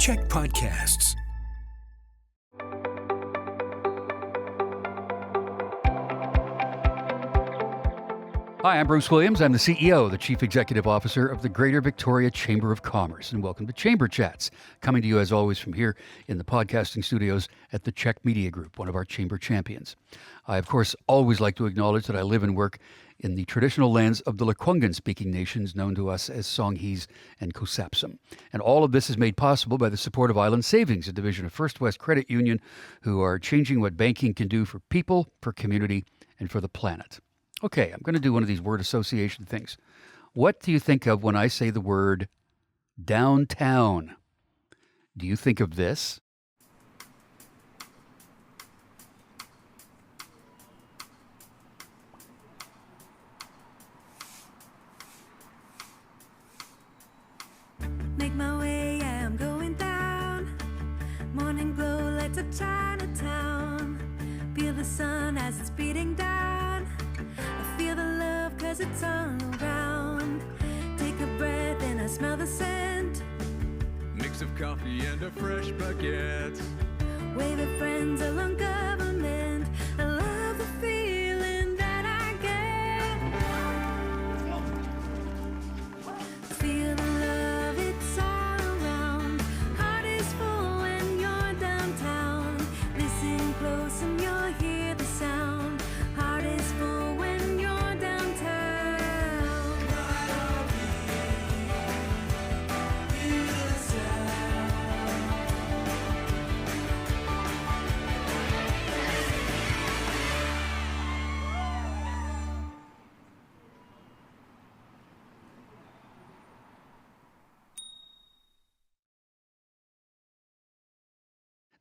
Check Podcasts. Hi, I'm Bruce Williams. I'm the CEO, the Chief Executive Officer of the Greater Victoria Chamber of Commerce, and welcome to Chamber Chats, coming to you as always from here in the podcasting studios at the Czech Media Group, one of our chamber champions. I, of course, always like to acknowledge that I live and work in the traditional lands of the Lekwungen-speaking nations known to us as Songhees and Kosapsum. And all of this is made possible by the support of Island Savings, a division of First West Credit Union, who are changing what banking can do for people, for community, and for the planet. Okay, I'm going to do one of these word association things. What do you think of when I say the word downtown? Do you think of this? Make my way, yeah, I'm going down. Morning glow lights up Chinatown. Feel the sun as it's beating down. I feel the love cause it's all around. Take a breath and I smell the scent. Mix of coffee and a fresh baguette. Wave at friends along government. I love the feeling that I get. Feel the love, it's all around. Heart is full when you're downtown. Listen close and you'll hear the sound. Heart is full when you're downtown. Hear the sound.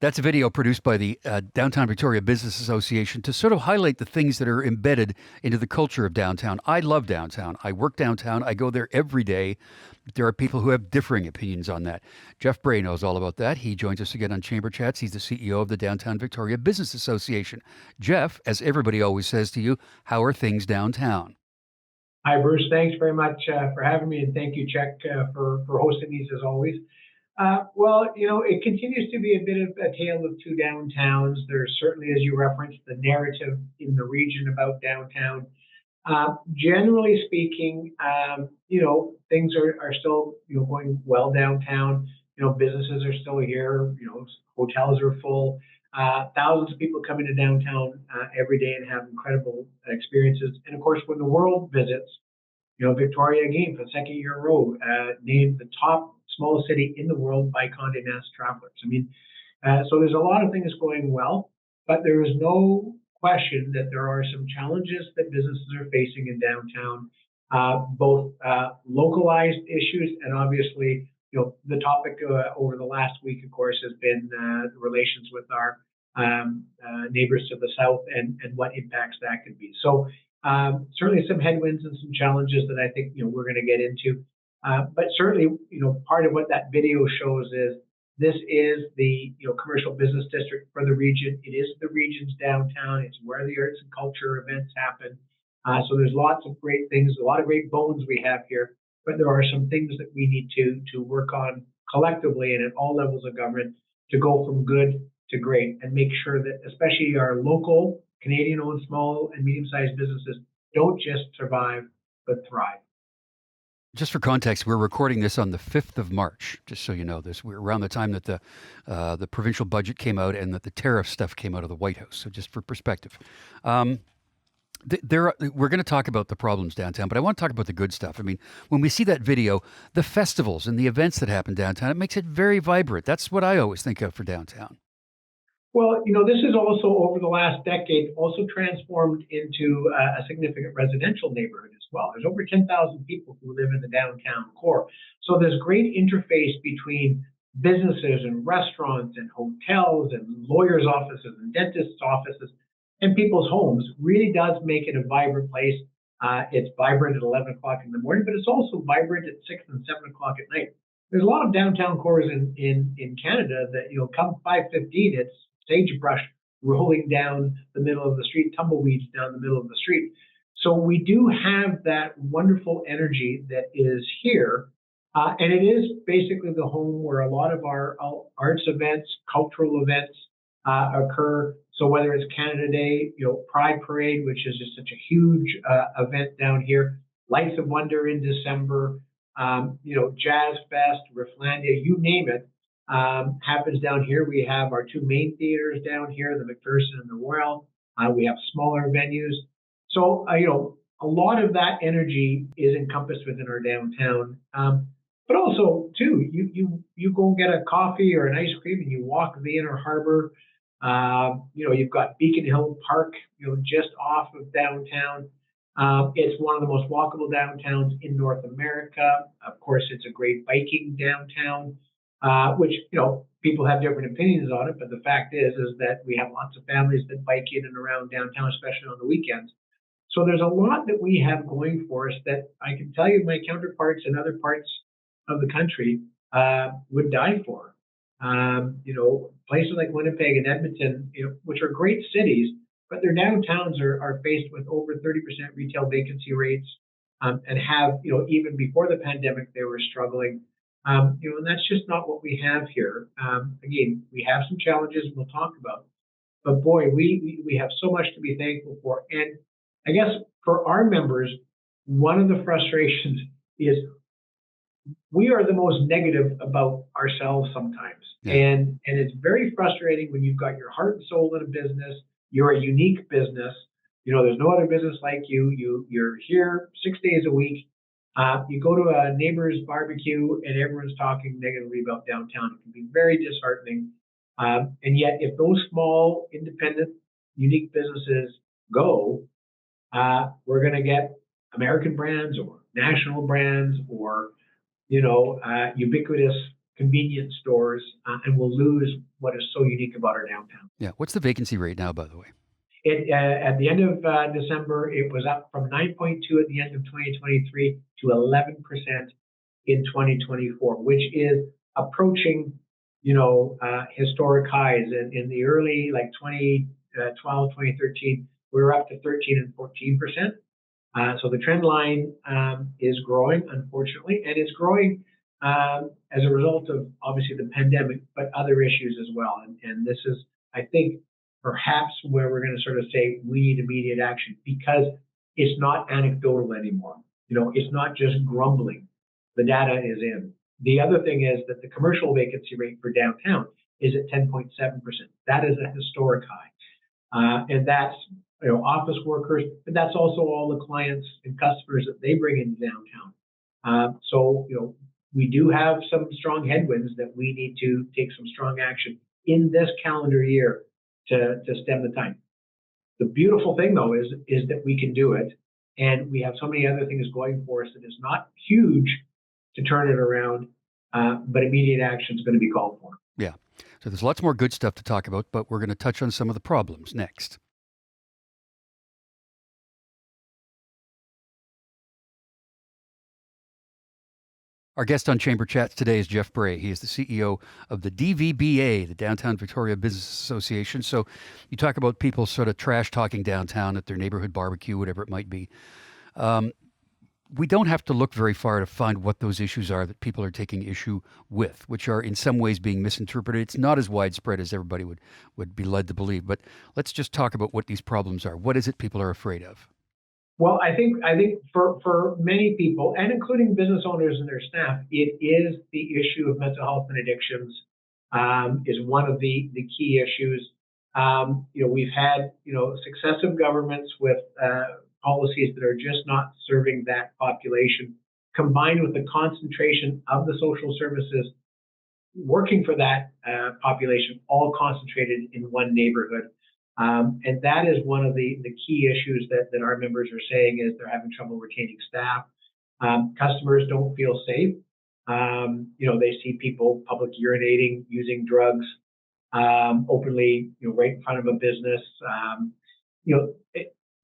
That's a video produced by the Downtown Victoria Business Association to sort of highlight the things that are embedded into the culture of downtown. I love downtown. I work downtown. I go there every day. But there are people who have differing opinions on that. Jeff Bray knows all about that. He joins us again on Chamber Chats. He's the CEO of the Downtown Victoria Business Association. Jeff, as everybody always says to you, how are things downtown? Hi, Bruce. Thanks very much for having me, and thank you, Czech, for hosting these as always. It continues to be a bit of a tale of two downtowns. There's certainly, as you referenced, the narrative in the region about downtown. Generally speaking, things are still, going well downtown. Businesses are still here. Hotels are full. Thousands of people come into downtown every day and have incredible experiences. And of course, when the world visits, Victoria again for the second year in a row named the top smallest city in the world by Condé Nast Travelers. So there's a lot of things going well, but there is no question that there are some challenges that businesses are facing in downtown, both localized issues and obviously, the topic over the last week, of course, has been the relations with our neighbors to the south and what impacts that could be. So certainly some headwinds and some challenges that I think, we're going to get into. But certainly, part of what that video shows is this is the commercial business district for the region. It is the region's downtown. It's where the arts and culture events happen. So there's lots of great things, a lot of great bones we have here. But there are some things that we need to work on collectively and at all levels of government to go from good to great and make sure that especially our local Canadian-owned small and medium-sized businesses don't just survive but thrive. Just for context, we're recording this on the 5th of March, just so you know this. We're around the time that the provincial budget came out and that the tariff stuff came out of the White House. So just for perspective. We're going to talk about the problems downtown, but I want to talk about the good stuff. When we see that video, the festivals and the events that happen downtown, it makes it very vibrant. That's what I always think of for downtown. Well, this is also over the last decade also transformed into a significant residential neighborhood as well. There's over 10,000 people who live in the downtown core. So there's great interface between businesses and restaurants and hotels and lawyers' offices and dentists' offices and people's homes. Really does make it a vibrant place. It's vibrant at 11 o'clock in the morning, but it's also vibrant at 6 and 7 o'clock at night. There's a lot of downtown cores in Canada that, come 5:15, it's sagebrush rolling down the middle of the street, tumbleweeds down the middle of the street. So we do have that wonderful energy that is here And it is basically the home where a lot of our arts events, cultural events occur. So whether it's Canada Day, Pride Parade, which is just such a huge event down here, Lights of Wonder in December, Jazz Fest, Rifflandia, you name it, happens down here. We have our two main theaters down here, the McPherson and the Royal. We have smaller venues. So, a lot of that energy is encompassed within our downtown. But also, too, you go get a coffee or an ice cream and you walk the Inner Harbor. You've got Beacon Hill Park, just off of downtown. It's one of the most walkable downtowns in North America. Of course, it's a great biking downtown, which, people have different opinions on it. But the fact is that we have lots of families that bike in and around downtown, especially on the weekends. So there's a lot that we have going for us that I can tell you my counterparts in other parts of the country would die for. Places like Winnipeg and Edmonton, which are great cities, but their downtowns are faced with over 30% retail vacancy rates, and have, even before the pandemic, they were struggling. And that's just not what we have here. Again, we have some challenges we'll talk about, but boy, we have so much to be thankful for. And I guess for our members, one of the frustrations is we are the most negative about ourselves sometimes. Yeah. And it's very frustrating when you've got your heart and soul in a business, you're a unique business, there's no other business like you, you're here 6 days a week. You go to a neighbor's barbecue and everyone's talking negatively about downtown. It can be very disheartening. And yet if those small, independent, unique businesses go, we're going to get American brands or national brands or, ubiquitous convenience stores, and we'll lose what is so unique about our downtown. Yeah. What's the vacancy rate now, by the way? At the end of December, it was up from 9.2 at the end of 2023 to 11% in 2024, which is approaching, historic highs. In the early, 2012, 2013, we were up to 13 and 14%. So the trend line is growing, unfortunately, and it's growing as a result of obviously the pandemic, but other issues as well. And this is, I think, perhaps where we're going to sort of say we need immediate action, because it's not anecdotal anymore. It's not just grumbling. The data is in. The other thing is that the commercial vacancy rate for downtown is at 10.7%. That is a historic high. And that's office workers, but that's also all the clients and customers that they bring into downtown. So we do have some strong headwinds that we need to take some strong action in this calendar year to stem the tide. The beautiful thing, though, is that we can do it, and we have so many other things going for us that it's not huge to turn it around, but immediate action is going to be called for. Yeah. So there's lots more good stuff to talk about, but we're going to touch on some of the problems next. Our guest on Chamber Chats today is Jeff Bray. He is the CEO of the DVBA, the Downtown Victoria Business Association. So you talk about people sort of trash talking downtown at their neighborhood barbecue, whatever it might be. We don't have to look very far to find what those issues are that people are taking issue with, which are in some ways being misinterpreted. It's not as widespread as everybody would be led to believe. But let's just talk about what these problems are. What is it people are afraid of? Well, I think for many people, and including business owners and their staff, it is the issue of mental health and addictions is one of the key issues. We've had successive governments with policies that are just not serving that population, combined with the concentration of the social services working for that population, all concentrated in one neighborhood. And that is one of the key issues that our members are saying is they're having trouble retaining staff. Customers don't feel safe. They see people public urinating, using drugs openly, right in front of a business.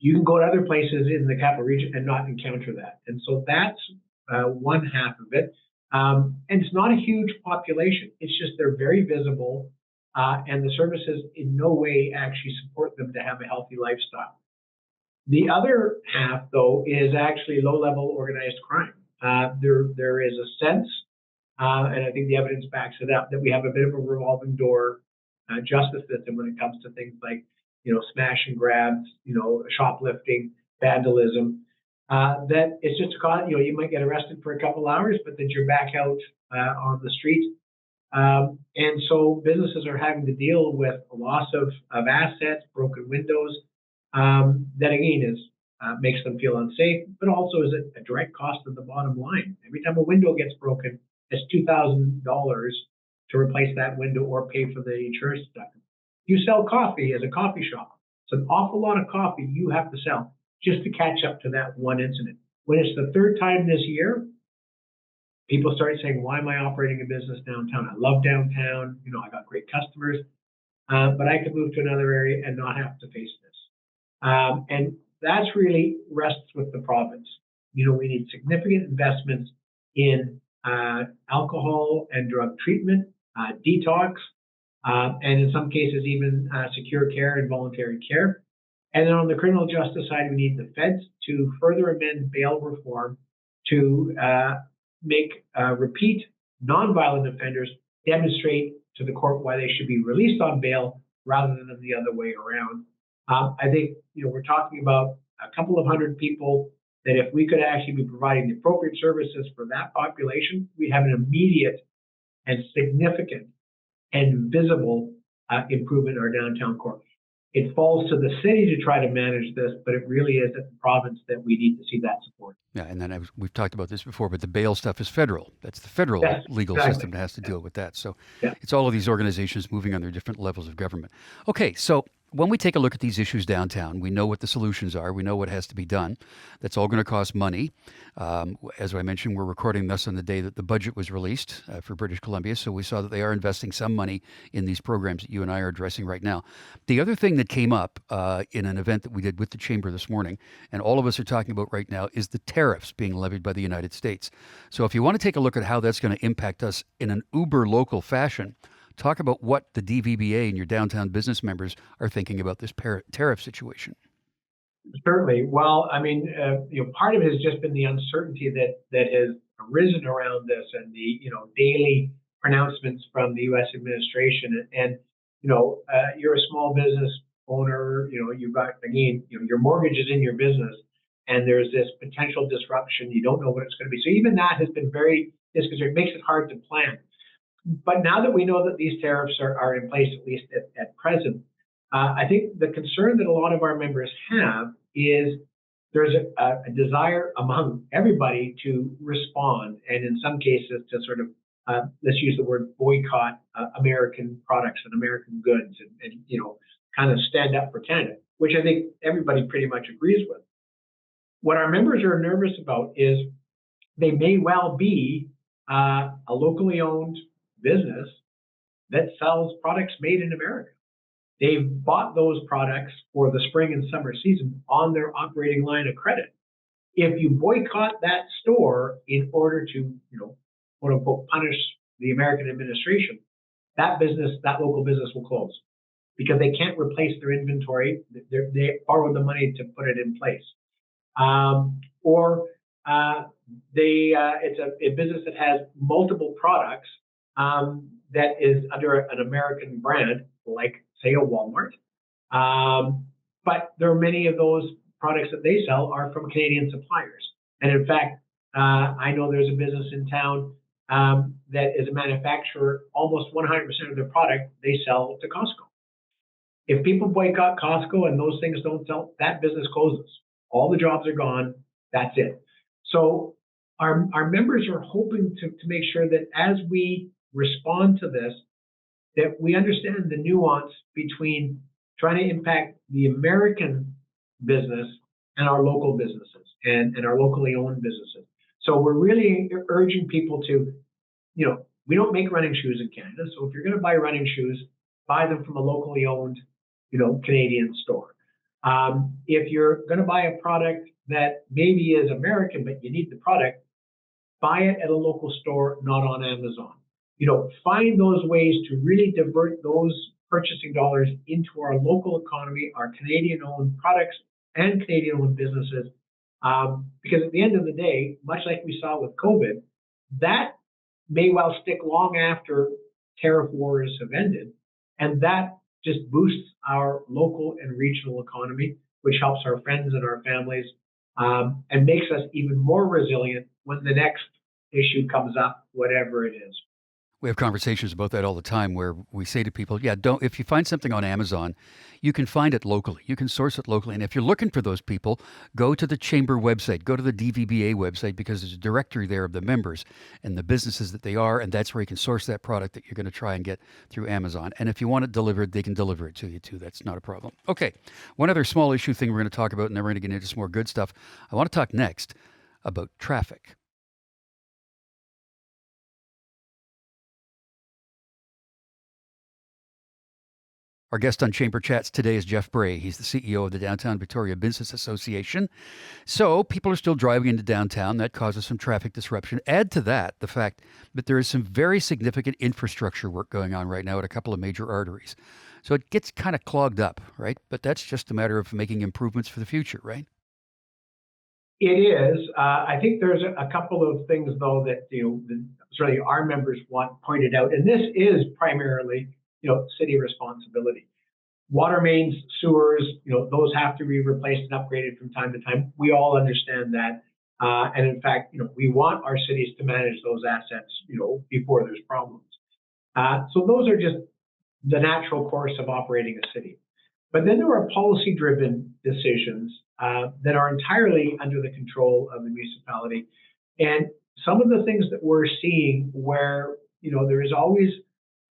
You can go to other places in the capital region and not encounter that. And so that's one half of it. And it's not a huge population. It's just they're very visible. And the services in no way actually support them to have a healthy lifestyle. The other half, though, is actually low-level organized crime. There is a sense And I think the evidence backs it up that we have a bit of a revolving door justice system when it comes to things like, smash and grabs, shoplifting, vandalism. That it's just a cause, you might get arrested for a couple hours, but then you're back out on the street. And so businesses are having to deal with a loss of assets, broken windows, that again makes them feel unsafe, but also is a direct cost of the bottom line. Every time a window gets broken, it's $2,000 to replace that window or pay for the insurance deductible. You sell coffee as a coffee shop. It's an awful lot of coffee you have to sell just to catch up to that one incident. When it's the third time this year, people start saying, why am I operating a business downtown? I love downtown. I got great customers, but I could move to another area and not have to face this. And that's really rests with the province. We need significant investments in alcohol and drug treatment, detox, and in some cases even secure care and voluntary care. And then on the criminal justice side, we need the feds to further amend bail reform to make repeat nonviolent offenders demonstrate to the court why they should be released on bail rather than the other way around. I think we're talking about a couple of hundred people that if we could actually be providing the appropriate services for that population, we have an immediate and significant and visible improvement in our downtown core. It falls to the city to try to manage this, but it really is at the province that we need to see that support. Yeah, and then we've talked about this before, but the bail stuff is federal. That's the federal legal system that has to deal with that. So it's all of these organizations moving on their different levels of government. Okay, so when we take a look at these issues downtown, we know what the solutions are. We know what has to be done. That's all going to cost money. As I mentioned, we're recording this on the day that the budget was released for British Columbia, so we saw that they are investing some money in these programs that you and I are addressing right now. The other thing that came up in an event that we did with the Chamber this morning, and all of us are talking about right now, is the tariffs being levied by the United States. So if you want to take a look at how that's going to impact us in an uber local fashion, talk about what the DVBA and your downtown business members are thinking about this tariff situation. Certainly. Well, I mean, part of it has just been the uncertainty that has arisen around this and the, daily pronouncements from the U.S. administration. And, you're a small business owner, you've got, again, your mortgage is in your business and there's this potential disruption. You don't know what it's going to be. So even that has been very disconcerting. It makes it hard to plan. But now that we know that these tariffs are in place, at least at present, I think the concern that a lot of our members have is there's a desire among everybody to respond, and in some cases to sort of, let's use the word boycott American products and American goods and kind of stand up for Canada, which I think everybody pretty much agrees with. What our members are nervous about is they may well be a locally owned business that sells products made in America. They've bought those products for the spring and summer season on their operating line of credit. If you boycott that store in order to, quote unquote, punish the American administration, that local business will close because they can't replace their inventory. They borrowed the money to put it in place. It's a business that has multiple products that is under an American brand, like, say, a Walmart. But there are many of those products that they sell are from Canadian suppliers. And in fact, I know there's a business in town that is a manufacturer. Almost 100% of their product they sell to Costco. If people boycott Costco and those things don't sell, that business closes. All the jobs are gone. That's it. So our members are hoping to make sure that as we respond to this, that we understand the nuance between trying to impact the American business and our local businesses and our locally owned businesses. So we're really urging people to, we don't make running shoes in Canada. So if you're going to buy running shoes, buy them from a locally owned, Canadian store. If you're going to buy a product that maybe is American, but you need the product, buy it at a local store, not on Amazon. Find those ways to really divert those purchasing dollars into our local economy, our Canadian-owned products and Canadian-owned businesses. Because at the end of the day, much like we saw with COVID, that may well stick long after tariff wars have ended. And that just boosts our local and regional economy, which helps our friends and our families, and makes us even more resilient when the next issue comes up, whatever it is. We have conversations about that all the time where we say to people, yeah, don't, if you find something on Amazon, you can find it locally. You can source it locally. And if you're looking for those people, go to the Chamber website, go to the DVBA website, because there's a directory there of the members and the businesses that they are. And that's where you can source that product that you're going to try and get through Amazon. And if you want it delivered, they can deliver it to you too. That's not a problem. Okay. One other small issue thing we're going to talk about, and then we're going to get into some more good stuff. I want to talk next about traffic. Our guest on Chamber Chats today is Jeff Bray. He's the CEO of the Downtown Victoria Business Association. So people are still driving into downtown. That causes some traffic disruption. Add to that the fact that there is some very significant infrastructure work going on right now at a couple of major arteries. So it gets kind of clogged up, right? But that's just a matter of making improvements for the future, right? It is. I think there's a couple of things, though, that certainly our members want pointed out, and this is primarily city responsibility. Water mains, sewers, those have to be replaced and upgraded from time to time. We all understand that. And in fact, we want our cities to manage those assets, before there's problems. So those are just the natural course of operating a city. But then there are policy-driven decisions that are entirely under the control of the municipality. And some of the things that we're seeing where, there is always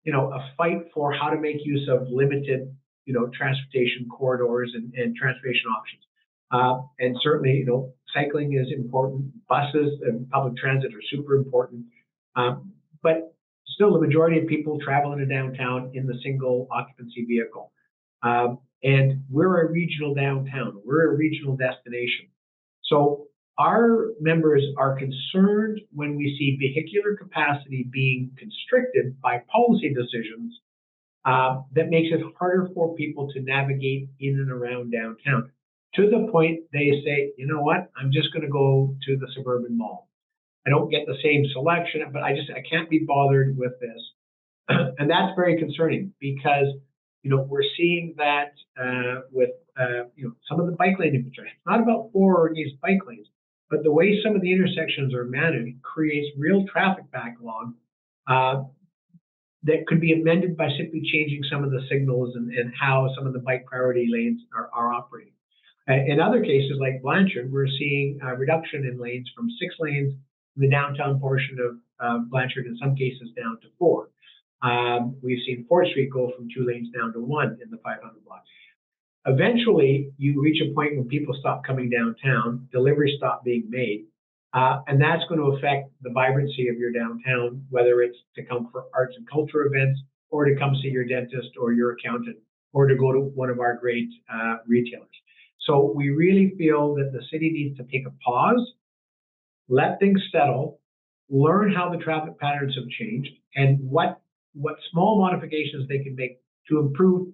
a fight for how to make use of limited, transportation corridors and transportation options. And certainly, cycling is important. Buses and public transit are super important. But still, the majority of people travel into downtown in the single occupancy vehicle. And we're a regional downtown. We're a regional destination. So our members are concerned when we see vehicular capacity being constricted by policy decisions that makes it harder for people to navigate in and around downtown. To the point they say, you know what, I'm just going to go to the suburban mall. I don't get the same selection, but I can't be bothered with this. And that's very concerning because, we're seeing that with, some of the bike lane infrastructure. It's not about four or these bike lanes, but the way some of the intersections are managed creates real traffic backlog that could be amended by simply changing some of the signals and how some of the bike priority lanes are operating. In other cases, like Blanchard, we're seeing a reduction in lanes from 6 lanes in the downtown portion of Blanchard, in some cases down to 4. We've seen 4th Street go from 2 lanes down to 1 in the 500 block. Eventually, you reach a point when people stop coming downtown, deliveries stop being made, and that's going to affect the vibrancy of your downtown, whether it's to come for arts and culture events, or to come see your dentist or your accountant, or to go to one of our great retailers. So we really feel that the city needs to take a pause, let things settle, learn how the traffic patterns have changed, and what small modifications they can make to improve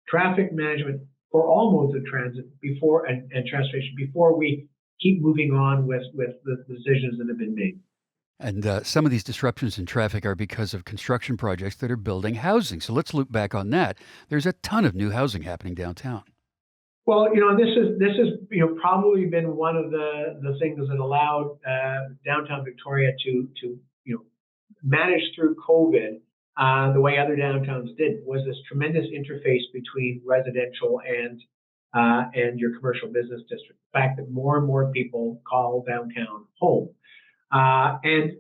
traffic management for all modes of transit and transportation before we keep moving on with the decisions that have been made. And some of these disruptions in traffic are because of construction projects that are building housing. So let's loop back on that. There's a ton of new housing happening downtown. Well, this is probably been one of the things that allowed downtown Victoria to manage through COVID the way other downtowns did, was this tremendous interface between residential and your commercial business district. The fact that more and more people call downtown home. And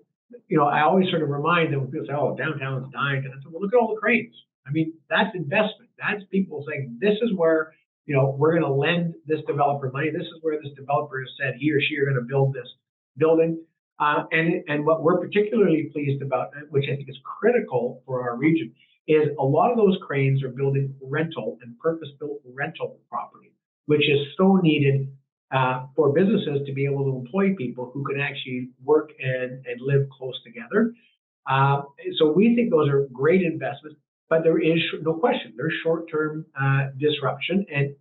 I always sort of remind them when people say, "Oh, downtown is dying," and I said, "Well, look at all the cranes. I mean, that's investment. That's people saying, this is where we're going to lend this developer money. This is where this developer has said he or she are going to build this building." And what we're particularly pleased about, which I think is critical for our region, is a lot of those cranes are building rental and purpose-built rental property, which is so needed for businesses to be able to employ people who can actually work and live close together. So we think those are great investments, but there is no question there's short-term disruption, and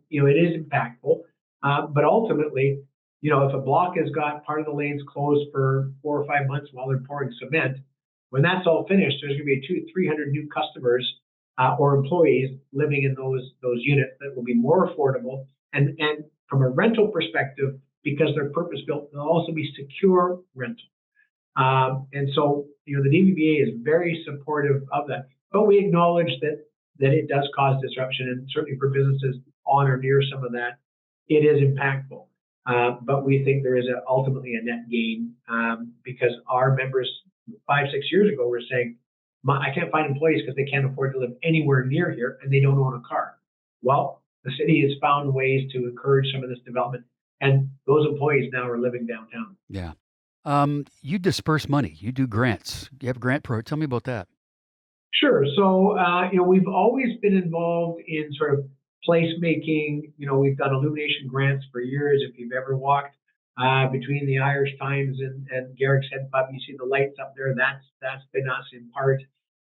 it is impactful. But ultimately, if a block has got part of the lanes closed for 4 or 5 months while they're pouring cement, when that's all finished, there's going to be 300 new customers or employees living in those units that will be more affordable. And from a rental perspective, because they're purpose built, they'll also be secure rental. And so, the DVBA is very supportive of that. But we acknowledge that it does cause disruption, and certainly for businesses on or near some of that, it is impactful. But we think there is ultimately a net gain because our members 5-6 years ago were saying, I can't find employees because they can't afford to live anywhere near here and they don't own a car. Well, the city has found ways to encourage some of this development, and those employees now are living downtown. Yeah. You disperse money. You do grants. You have a grant program. Tell me about that. Sure. So, we've always been involved in sort of placemaking. We've done illumination grants for years. If you've ever walked between the Irish Times and Garrick's Head Pub, you see the lights up there. That's been us in part.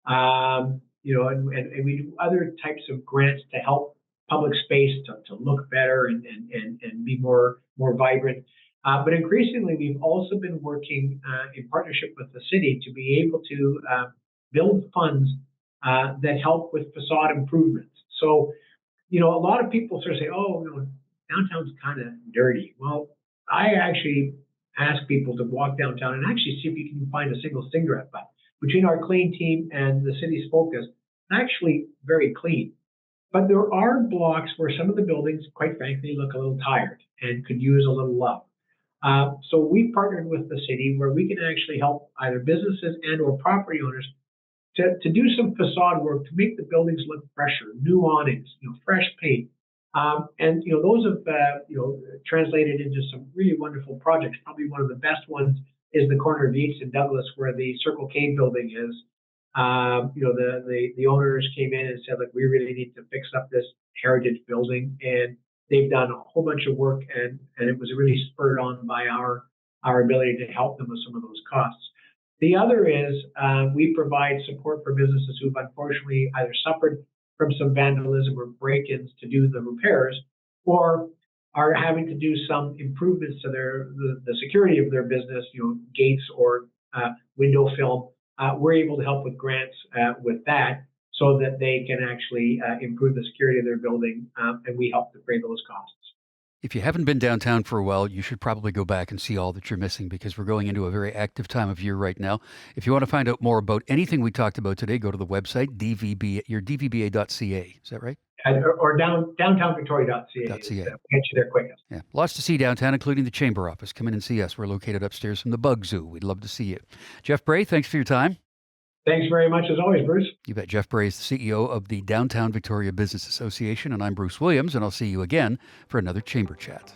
And we do other types of grants to help public space to look better and be more vibrant. But increasingly, we've also been working in partnership with the city to be able to build funds that help with facade improvements. So, a lot of people sort of say, oh, downtown's kind of dirty. Well, I actually ask people to walk downtown and actually see if you can find a single cigarette butt. Between our clean team and the city's focus, actually very clean. But there are blocks where some of the buildings, quite frankly, look a little tired and could use a little love. So we've partnered with the city where we can actually help either businesses and or property owners to do some facade work to make the buildings look fresher, new awnings, fresh paint. And those have translated into some really wonderful projects. Probably one of the best ones is the corner of Yates and Douglas, where the Circle K building is. The owners came in and said, like, we really need to fix up this heritage building, and they've done a whole bunch of work, and it was really spurred on by our ability to help them with some of those costs. The other is we provide support for businesses who've unfortunately either suffered from some vandalism or break-ins to do the repairs, or are having to do some improvements to the security of their business, gates or window film. We're able to help with grants with that so that they can actually improve the security of their building, and we help defray those costs. If you haven't been downtown for a while, you should probably go back and see all that you're missing, because we're going into a very active time of year right now. If you want to find out more about anything we talked about today, go to the website, dvba.ca. Is that right? Or downtownvictoria.ca. Get you there quickest. Yeah, lots to see downtown, including the Chamber office. Come in and see us. We're located upstairs from the Bug Zoo. We'd love to see you. Jeff Bray, thanks for your time. Thanks very much, as always, Bruce. You bet. Jeff Bray is the CEO of the Downtown Victoria Business Association, and I'm Bruce Williams, and I'll see you again for another Chamber Chat.